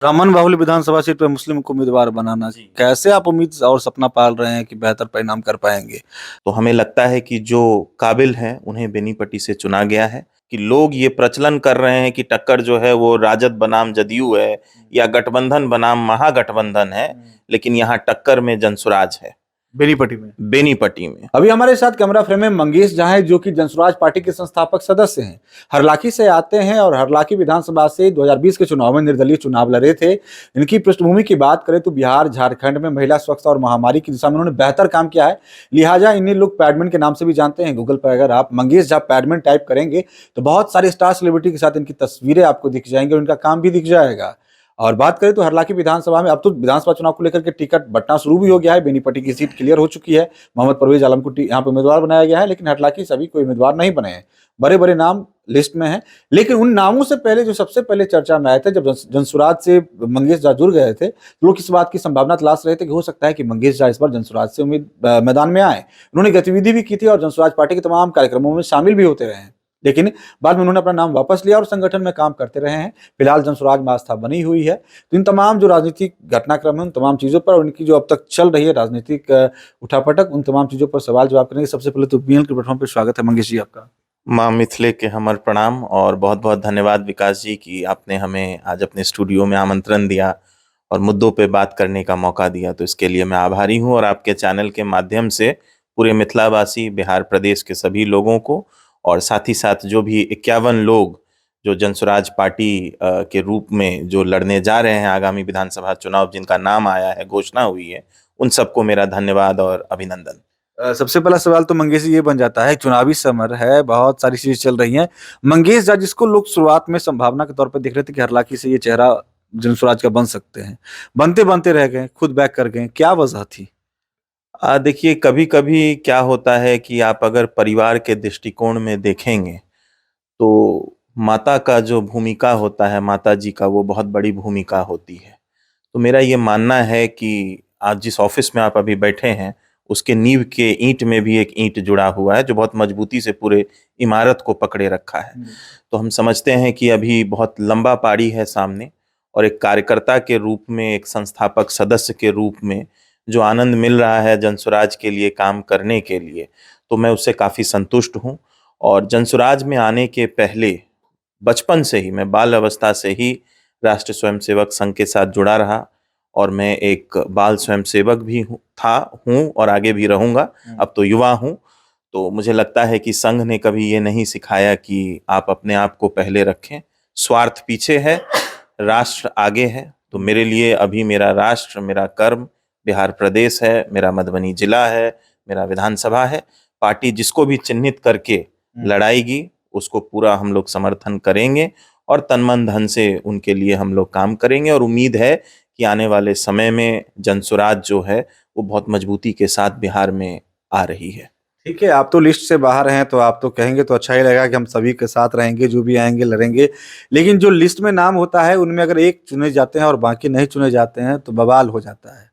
रामन बाहुल्य विधानसभा सीट पर मुस्लिम को उम्मीदवार बनाना, जी। कैसे आप उम्मीद और सपना पाल रहे हैं कि बेहतर परिणाम कर पाएंगे? तो हमें लगता है कि जो काबिल हैं उन्हें बेनीपट्टी से चुना गया है। कि लोग ये प्रचलन कर रहे हैं कि टक्कर जो है वो राजद बनाम जदयू है या गठबंधन बनाम महागठबंधन है, लेकिन यहाँ टक्कर में जनसुराज है, बेनीपट्टी में। बेनीपट्टी में। अभी हमारे साथ कैमरा फ्रेम में मंगेश झा हैं, जो कि जनसुराज पार्टी के संस्थापक सदस्य हैं। हरलाखी से आते हैं और हरलाखी विधानसभा से 2020 के चुनाव में निर्दलीय चुनाव लड़े थे। इनकी पृष्ठभूमि की बात करें तो बिहार झारखंड में महिला स्वच्छता और महामारी की दिशा में उन्होंने बेहतर काम किया है, लिहाजा इन्हें लोग पैडमैन के नाम से भी जानते हैं। गूगल पर अगर आप मंगेश झा पैडमैन टाइप करेंगे तो बहुत सारे स्टार सेलिब्रिटी के साथ इनकी तस्वीरें आपको दिख जाएंगी और इनका काम भी दिख जाएगा। और बात करें तो हरलाखी विधानसभा में अब तो विधानसभा चुनाव को लेकर के टिकट बंटना शुरू भी हो गया है। बेनीपट्टी की सीट क्लियर हो चुकी है, मोहम्मद परवेज आलम को यहाँ पे उम्मीदवार बनाया गया है, लेकिन हरलाखी से अभी कोई उम्मीदवार नहीं बने हैं। बड़े बड़े नाम लिस्ट में हैं, लेकिन उन नामों से पहले जो सबसे पहले चर्चा में आए थे, जब जनसुराज से मंगेश झा जुड़ गए थे, तो लोग इस बात की संभावना तलाश रहे थे कि हो सकता है कि मंगेश झा इस बार जनसुराज से मैदान में आए। उन्होंने गतिविधि भी की थी और जनसुराज पार्टी के तमाम कार्यक्रमों में शामिल भी होते रहे हैं, लेकिन बाद में उन्होंने अपना नाम वापस लिया और संगठन में काम करते रहे हैं। फिलहाल जनसुराज में आस्था बनी हुई है। तो इन तमाम जो राजनीतिक घटनाक्रम है, उन तमाम चीज़ों पर, उनकी जो अब तक चल रही है राजनीतिक उठापटक, उन तमाम चीज़ों पर सवाल जवाब करेंगे। सबसे पहले तो बीएल के प्लेटफॉर्म पर स्वागत है मंगेश जी आपका। माँ मिथिले के हमर प्रणाम और बहुत बहुत धन्यवाद विकास जी कि आपने हमें आज अपने स्टूडियो में आमंत्रण दिया और मुद्दों पे बात करने का मौका दिया, तो इसके लिए मैं आभारी हूँ। और आपके चैनल के माध्यम से पूरे मिथिलावासी, बिहार प्रदेश के सभी लोगों को, और साथ ही साथ जो भी 51 लोग जो जनसुराज पार्टी के रूप में जो लड़ने जा रहे हैं आगामी विधानसभा चुनाव, जिनका नाम आया है, घोषणा हुई है, उन सबको मेरा धन्यवाद और अभिनंदन। सबसे पहला सवाल तो मंगेश जी ये बन जाता है, चुनावी समर है, बहुत सारी चीजें चल रही हैं। मंगेश झा जिसको लोग शुरुआत में संभावना के तौर पर देख रहे थे कि हरलाखी से ये चेहरा जनसुराज का बन सकते हैं, बनते बनते रह गए, खुद बैक कर गए, क्या वजह थी? देखिए, कभी कभी क्या होता है कि आप अगर परिवार के दृष्टिकोण में देखेंगे तो माता का जो भूमिका होता है, माता जी का, वो बहुत बड़ी भूमिका होती है। तो मेरा ये मानना है कि आज जिस ऑफिस में आप अभी बैठे हैं, उसके नींव के ईंट में भी एक ईंट जुड़ा हुआ है जो बहुत मजबूती से पूरे इमारत को पकड़े रखा है। तो हम समझते हैं कि अभी बहुत लंबा पारी है सामने, और एक कार्यकर्ता के रूप में, एक संस्थापक सदस्य के रूप में जो आनंद मिल रहा है जनसुराज के लिए काम करने के लिए, तो मैं उससे काफ़ी संतुष्ट हूँ। और जनसुराज में आने के पहले बचपन से ही, मैं बाल अवस्था से ही राष्ट्रीय स्वयंसेवक संघ के साथ जुड़ा रहा, और मैं एक बाल स्वयंसेवक भी हूँ और आगे भी रहूंगा। अब तो युवा हूँ। तो मुझे लगता है कि संघ ने कभी ये नहीं सिखाया कि आप अपने आप को पहले रखें, स्वार्थ पीछे है, राष्ट्र आगे है। तो मेरे लिए अभी मेरा राष्ट्र, मेरा कर्म बिहार प्रदेश है, मेरा मधुबनी जिला है, मेरा विधानसभा है। पार्टी जिसको भी चिन्हित करके लड़ाएगी, उसको पूरा हम लोग समर्थन करेंगे और तन मन धन से उनके लिए हम लोग काम करेंगे। और उम्मीद है कि आने वाले समय में जनसुराज जो है वो बहुत मजबूती के साथ बिहार में आ रही है। ठीक है, आप तो लिस्ट से बाहर हैं, तो आप तो कहेंगे तो अच्छा ही लगेगा कि हम सभी के साथ रहेंगे, जो भी आएंगे लड़ेंगे। लेकिन जो लिस्ट में नाम होता है, उनमें अगर एक चुने जाते हैं और बाकी नहीं चुने जाते हैं तो बवाल हो जाता है।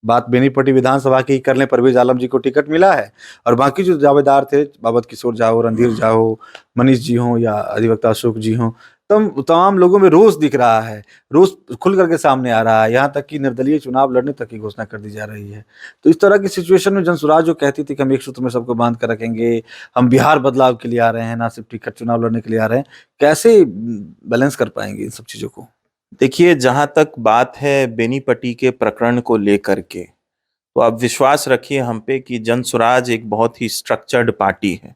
बात बेनीपट्टी विधानसभा की कर लें, परवेज आलम जी को टिकट मिला है और बाकी जो दावेदार थे, बाबत किशोर झा हो, रणधीर झा हो, मनीष जी हो या अधिवक्ता अशोक जी हो, तमाम लोगों में रोष दिख रहा है, रोष खुल करके सामने आ रहा है। यहाँ तक कि निर्दलीय चुनाव लड़ने तक की घोषणा कर दी जा रही है। तो इस तरह की सिचुएशन में जनसुराज जो कहती थी कि हम एक सूत्र में सबको बांध कर रखेंगे, हम बिहार बदलाव के लिए आ रहे हैं, ना सिर्फ टिकट चुनाव लड़ने के लिए आ रहे हैं, कैसे बैलेंस कर पाएंगे इन सब चीजों को? देखिए, जहां तक बात है बेनीपट्टी के प्रकरण को लेकर के, तो आप विश्वास रखिए हम पे कि जनसुराज एक बहुत ही स्ट्रक्चर्ड पार्टी है।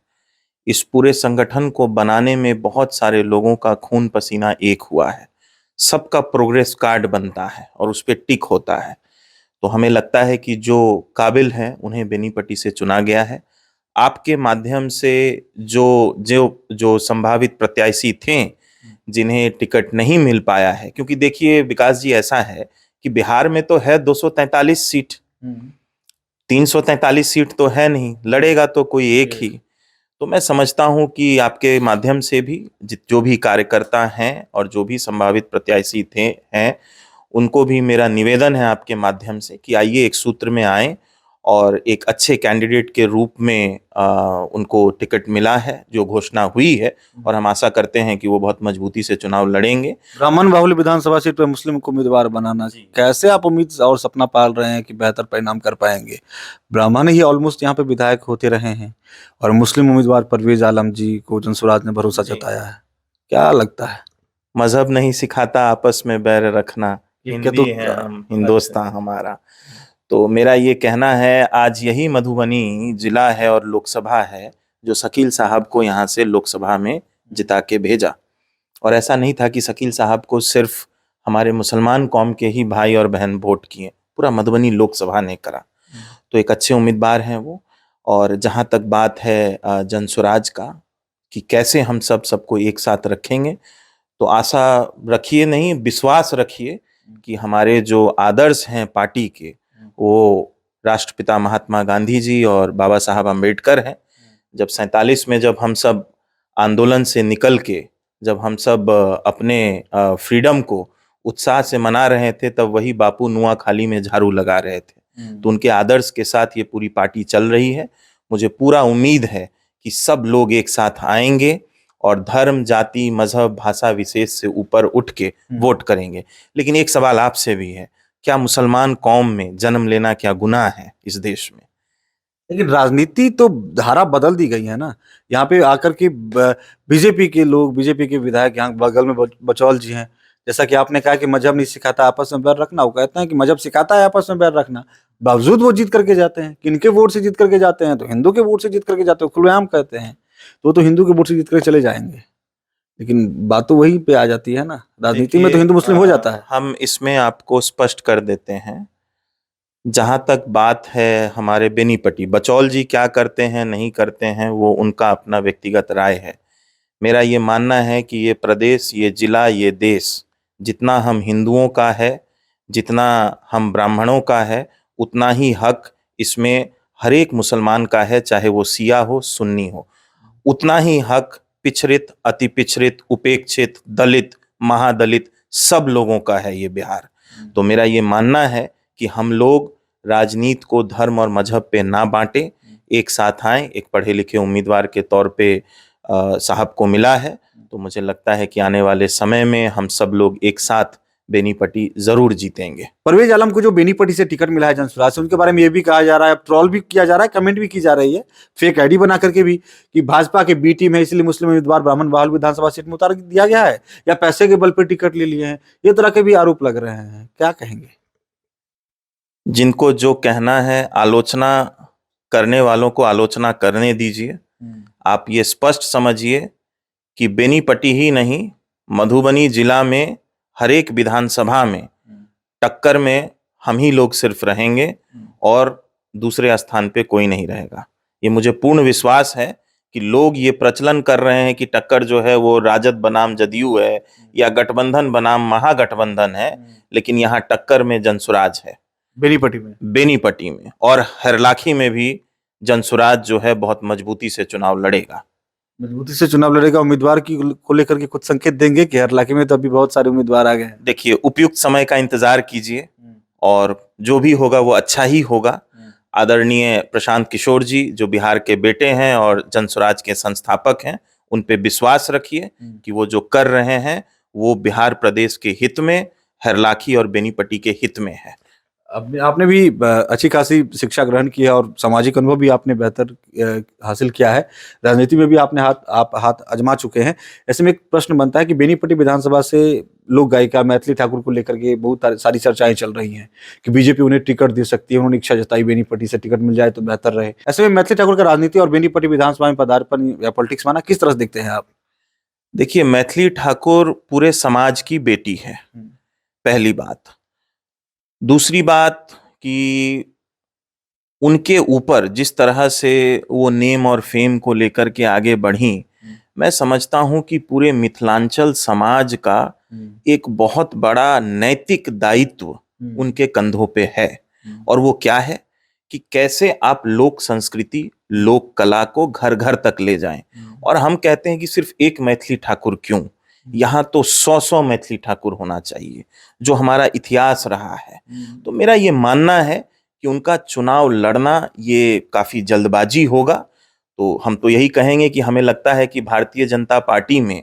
इस पूरे संगठन को बनाने में बहुत सारे लोगों का खून पसीना एक हुआ है। सबका प्रोग्रेस कार्ड बनता है और उस पे टिक होता है। तो हमें लगता है कि जो काबिल हैं उन्हें बेनीपट्टी से चुना गया है। आपके माध्यम से जो जो जो संभावित प्रत्याशी थे जिन्हें टिकट नहीं मिल पाया है, क्योंकि देखिए विकास जी, ऐसा है कि बिहार में तो है 243 सीट, 343 सीट तो है नहीं, लड़ेगा तो कोई एक ही। तो मैं समझता हूं कि आपके माध्यम से भी जो भी कार्यकर्ता हैं और जो भी संभावित प्रत्याशी हैं, उनको भी मेरा निवेदन है आपके माध्यम से कि आइए एक सूत्र में आए और एक अच्छे कैंडिडेट के रूप में उनको टिकट मिला है, जो घोषणा हुई है, और हम आशा करते हैं कि वो बहुत मजबूती से चुनाव लड़ेंगे। ब्राह्मण बाहुल्य विधानसभा सीट पर मुस्लिम को उम्मीदवार बनाना, कैसे आप उम्मीद और सपना पाल रहे हैं कि बेहतर परिणाम कर पाएंगे? ब्राह्मण ही ऑलमोस्ट यहाँ पे विधायक होते रहे हैं और मुस्लिम उम्मीदवार परवेज आलम जी को जनसुराज ने भरोसा जताया है, क्या लगता है? मजहब नहीं सिखाता आपस में बैर रखना, हिंदी है हम, हिंदुस्तान हमारा। तो मेरा ये कहना है, आज यही मधुबनी जिला है और लोकसभा है जो शकील साहब को यहाँ से लोकसभा में जिता के भेजा। और ऐसा नहीं था कि शकील साहब को सिर्फ हमारे मुसलमान कौम के ही भाई और बहन वोट किए, पूरा मधुबनी लोकसभा ने करा। तो एक अच्छे उम्मीदवार हैं वो। और जहाँ तक बात है जनसुराज का कि कैसे हम सबको एक साथ रखेंगे, तो आशा रखिए, नहीं विश्वास रखिए कि हमारे जो आदर्श हैं पार्टी के, वो राष्ट्रपिता महात्मा गांधी जी और बाबा साहब अम्बेडकर हैं। जब 47 में जब हम सब आंदोलन से निकल के, जब हम सब अपने फ्रीडम को उत्साह से मना रहे थे, तब वही बापू नुआखाली में झाड़ू लगा रहे थे। तो उनके आदर्श के साथ ये पूरी पार्टी चल रही है। मुझे पूरा उम्मीद है कि सब लोग एक साथ आएंगे और धर्म, जाति, मजहब, भाषा विशेष से ऊपर उठ के वोट करेंगे। लेकिन एक सवाल आपसे भी है, क्या मुसलमान कौम में जन्म लेना क्या गुनाह है इस देश में? लेकिन राजनीति तो धारा बदल दी गई है ना। यहाँ पे आकर के बीजेपी के लोग, बीजेपी के विधायक, यहाँ बगल में बचौल जी हैं, जैसा कि आपने कहा कि मजहब नहीं सिखाता आपस में बैर रखना, वो कहते हैं कि मजहब सिखाता है आपस में बैर रखना, बावजूद वो जीत करके जाते हैं। किनके वोट से जीत करके जाते हैं? तो हिंदू के वोट से जीत करके जाते हैं, खुलेआम कहते हैं। तो वो तो हिंदू के वोट से जीत करके चले जाएंगे। लेकिन बात तो वहीं पे आ जाती है ना, राजनीति में तो हिंदू मुस्लिम हो जाता है। हम इसमें आपको स्पष्ट कर देते हैं। जहां तक बात है हमारे बेनीपट्टी, बचौल जी क्या करते हैं नहीं करते हैं वो उनका अपना व्यक्तिगत राय है। मेरा ये मानना है कि ये प्रदेश, ये जिला, ये देश जितना हम हिंदुओं का है, जितना हम ब्राह्मणों का है, उतना ही हक इसमें हर एक मुसलमान का है, चाहे वो सिया हो, सुन्नी हो। उतना ही हक पिछड़ित, अति पिछड़ित, उपेक्षित, दलित, महादलित सब लोगों का है ये बिहार। तो मेरा ये मानना है कि हम लोग राजनीति को धर्म और मजहब पे ना बांटे, एक साथ आए। एक पढ़े लिखे उम्मीदवार के तौर पे साहब को मिला है, तो मुझे लगता है कि आने वाले समय में हम सब लोग एक साथ बेनीपट्टी जरूर जीतेंगे। परवेज आलम को जो बेनीपट्टी से टिकट मिला है जनसुराज से, उनके बारे में ये भी कहा जा रहा है, ट्रोल भी किया जा रहा है, कमेंट भी की जा रही है, फेक आईडी बना करके भी, कि भाजपा के बी टीम है इसलिए मुस्लिम उम्मीदवार ब्राह्मण बाहुल्य विधानसभा सीट में उतार दिया गया है, या पैसे के बल पर टिकट ले लिए हैं। ये तरह के भी आरोप लग रहे हैं, क्या कहेंगे? जिनको जो कहना है, आलोचना करने वालों को आलोचना करने दीजिए। आप ये स्पष्ट समझिए कि बेनीपट्टी ही नहीं, मधुबनी जिला में हर एक विधानसभा में टक्कर में हम ही लोग सिर्फ रहेंगे और दूसरे स्थान पे कोई नहीं रहेगा। ये मुझे पूर्ण विश्वास है कि लोग ये प्रचलन कर रहे हैं कि टक्कर जो है वो राजद बनाम जदयू है या गठबंधन बनाम महागठबंधन है, लेकिन यहाँ टक्कर में जनसुराज है, बेनीपट्टी में और हरलाखी में भी जनसुराज जो है बहुत मजबूती से चुनाव लड़ेगा। मजबूती से चुनाव लड़ेगा। उम्मीदवार की को लेकर के कुछ संकेत देंगे कि हरलाखी में तो अभी बहुत सारे उम्मीदवार आ गए हैं? देखिए, उपयुक्त समय का इंतजार कीजिए और जो भी होगा वो अच्छा ही होगा। आदरणीय प्रशांत किशोर जी जो बिहार के बेटे हैं और जनसुराज के संस्थापक हैं, उन पे विश्वास रखिए कि वो जो कर रहे हैं वो बिहार प्रदेश के हित में, हरलाखी और बेनीपट्टी के हित में है। आपने भी अच्छी खासी शिक्षा ग्रहण की है और सामाजिक अनुभव भी आपने बेहतर हासिल किया है, राजनीति में भी आप हाथ आजमा चुके हैं। ऐसे में एक प्रश्न बनता है कि बेनीपट्टी विधानसभा से लोक गायिका मैथिली ठाकुर को लेकर के बहुत सारी चर्चाएं चल रही हैं कि बीजेपी उन्हें टिकट दे सकती है, उन्होंने इच्छा जताई बेनीपट्टी से टिकट मिल जाए तो बेहतर रहे। ऐसे में मैथिली ठाकुर का राजनीति और बेनीपट्टी विधानसभा में पदार्पण या पॉलिटिक्स माना किस तरह से देखते हैं आप? देखिए, मैथिली ठाकुर पूरे समाज की बेटी है, पहली बात। दूसरी बात कि उनके ऊपर जिस तरह से वो नेम और फेम को लेकर के आगे बढ़ी, मैं समझता हूं कि पूरे मिथिलांचल समाज का एक बहुत बड़ा नैतिक दायित्व उनके कंधों पे है। और वो क्या है कि कैसे आप लोक संस्कृति, लोक कला को घर घर तक ले जाएं। और हम कहते हैं कि सिर्फ एक मैथिली ठाकुर क्यों, यहाँ तो 100 मैथिली ठाकुर होना चाहिए, जो हमारा इतिहास रहा है। तो मेरा ये मानना है कि उनका चुनाव लड़ना ये काफी जल्दबाजी होगा। तो हम तो यही कहेंगे कि हमें लगता है कि भारतीय जनता पार्टी में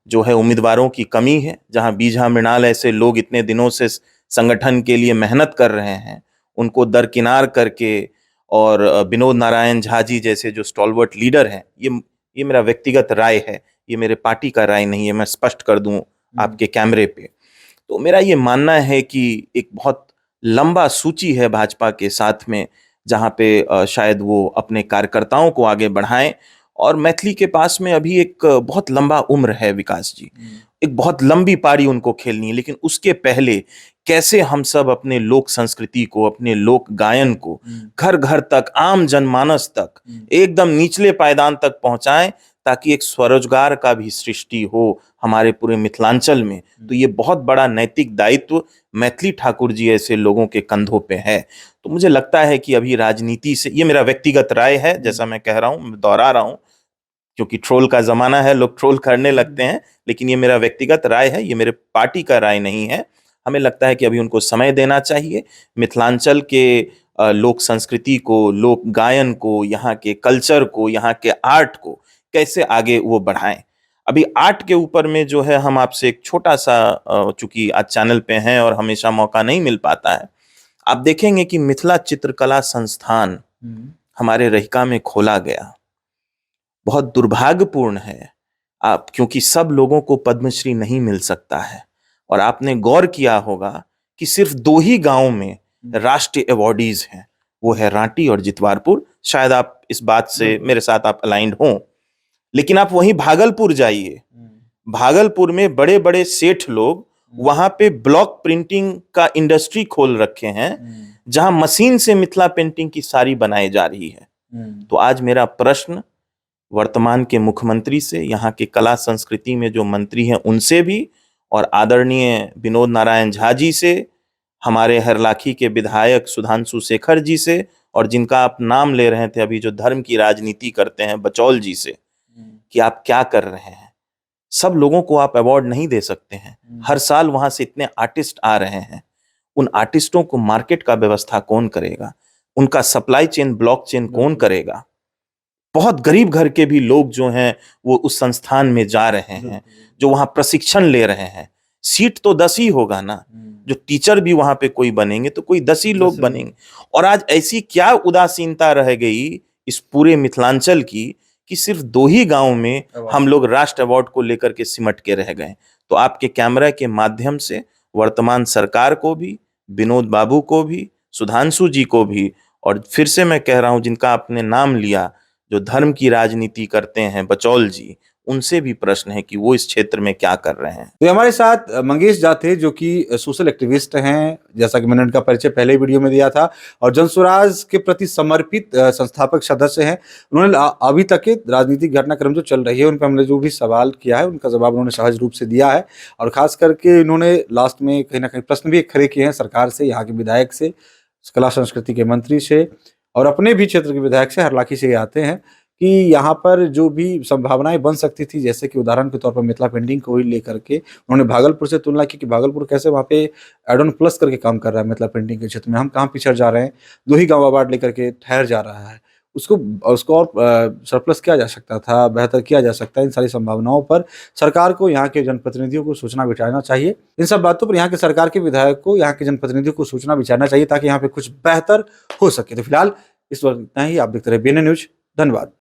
जो है उम्मीदवारों की कमी है। जहां बीजा मृणाल ऐसे लोग इतने दिनों से संगठन के लिए मेहनत कर रहे हैं, उनको दरकिनार करके, और विनोद नारायण झा जी जैसे जो स्टॉलवर्ट लीडर हैं, ये मेरा व्यक्तिगत राय है, ये मेरे पार्टी का राय नहीं है, मैं स्पष्ट कर दूं आपके कैमरे पे। तो मेरा ये मानना है कि एक बहुत लंबा सूची है भाजपा के साथ में, जहां पे शायद वो अपने कार्यकर्ताओं को आगे बढ़ाएं। और मैथिली के पास में अभी एक बहुत लंबा उम्र है विकास जी, एक बहुत लंबी पारी उनको खेलनी है। लेकिन उसके पहले कैसे हम सब अपने लोक संस्कृति को, अपने लोक गायन को घर घर तक, आम जनमानस तक, एकदम निचले पायदान तक पहुंचाएं, ताकि एक स्वरोजगार का भी सृष्टि हो हमारे पूरे मिथिलांचल में। तो ये बहुत बड़ा नैतिक दायित्व मैथिली ठाकुर जी ऐसे लोगों के कंधों पे है। तो मुझे लगता है कि अभी राजनीति से, ये मेरा व्यक्तिगत राय है, जैसा मैं कह रहा हूं, मैं दोहरा रहा हूं, क्योंकि ट्रोल का जमाना है, लोग ट्रोल करने लगते हैं, लेकिन ये मेरा व्यक्तिगत राय है, ये मेरे पार्टी का राय नहीं है। हमें लगता है कि अभी उनको समय देना चाहिए, मिथिलांचल के लोक संस्कृति को, लोक गायन को, यहाँ के कल्चर को, यहाँ के आर्ट को कैसे आगे वो बढ़ाएं। अभी आर्ट के ऊपर में जो है हम आपसे एक छोटा सा, चूंकि आज चैनल पे हैं और हमेशा मौका नहीं मिल पाता है, आप देखेंगे कि मिथिला चित्रकला संस्थान हमारे रहिका में खोला गया। बहुत दुर्भाग्यपूर्ण है आप, क्योंकि सब लोगों को पद्मश्री नहीं मिल सकता है। और आपने गौर किया होगा कि सिर्फ 2 ही गांवों में राष्ट्रीय अवॉर्डीज हैं, वो है रांटी और जितवारपुर। शायद आप इस बात से मेरे साथ आप अलाइंड हों। लेकिन आप वहीं भागलपुर जाइए, भागलपुर में बड़े बड़े सेठ लोग वहां पे ब्लॉक प्रिंटिंग का इंडस्ट्री खोल रखे हैं, जहां मशीन से मिथिला पेंटिंग की साड़ी बनाई जा रही है। तो आज मेरा प्रश्न वर्तमान के मुख्यमंत्री से, यहाँ के कला संस्कृति में जो मंत्री हैं उनसे भी, और आदरणीय विनोद नारायण झा जी से, हमारे हरलाखी के विधायक सुधांशु शेखर जी से, और जिनका आप नाम ले रहे थे अभी, जो धर्म की राजनीति करते हैं, बचौल जी से, कि आप क्या कर रहे हैं। सब लोगों को आप अवार्ड नहीं दे सकते हैं। हर साल वहां से इतने आर्टिस्ट आ रहे हैं, उन आर्टिस्टों को मार्केट का व्यवस्था कौन करेगा, उनका सप्लाई चेन, ब्लॉक चेन कौन करेगा। बहुत गरीब घर के भी लोग जो हैं वो उस संस्थान में जा रहे हैं, जो वहां प्रशिक्षण ले रहे हैं। सीट तो 10 ही होगा ना, जो टीचर भी वहां पे कोई बनेंगे तो कोई 10 ही लोग बनेंगे। और आज ऐसी क्या उदासीनता रह गई इस पूरे मिथिलांचल की, कि सिर्फ 2 ही गांव में हम लोग राष्ट्र अवार्ड को लेकर के सिमट के रह गए। तो आपके कैमरा के माध्यम से वर्तमान सरकार को भी, विनोद बाबू को भी, सुधांशु जी को भी, और फिर से मैं कह रहा हूं जिनका आपने नाम लिया, जो धर्म की राजनीति करते हैं, बचौल जी, उनसे भी प्रश्न है कि वो इस क्षेत्र में क्या कर रहे हैं। तो हमारे साथ मंगेश झा थे, जो कि सोशल एक्टिविस्ट हैं, जैसा कि मैंने उनका परिचय पहले वीडियो में दिया था, और जनस्वराज के प्रति समर्पित संस्थापक सदस्य हैं। उन्होंने अभी तक के राजनीतिक घटनाक्रम जो चल रही है उन पर हमने जो भी सवाल किया है उनका जवाब उन्होंने सहज रूप से दिया है। और खास करके इन्होंने लास्ट में कहीं ना कहीं प्रश्न भी खड़े किए हैं सरकार से, यहाँ के विधायक से, कला संस्कृति के मंत्री से, और अपने भी क्षेत्र के विधायक से, हरलाखी से आते हैं, कि यहाँ पर जो भी संभावनाएं बन सकती थी, जैसे कि उदाहरण के तौर पर मिथिला पेंटिंग को ही लेकर के उन्होंने भागलपुर से तुलना की कि भागलपुर कैसे वहाँ पे एड ऑन प्लस करके काम कर रहा है मिथिला पेंटिंग के क्षेत्र में, हम कहाँ पिछड़ जा रहे हैं, 2 ही गांव अवार्ड लेकर के ठहर जा रहा है। उसको और सरप्लस किया जा सकता था, बेहतर किया जा सकता है। इन सारी संभावनाओं पर सरकार को, यहाँ के जनप्रतिनिधियों को सोचना विचारना चाहिए। इन सब बातों पर यहाँ के सरकार के विधायक को, यहाँ के जनप्रतिनिधियों को सोचना विचारना चाहिए, ताकि यहाँ पे कुछ बेहतर हो सके। तो फिलहाल इस वक्त इतना ही। आप देखते रहे BNN न्यूज। धन्यवाद।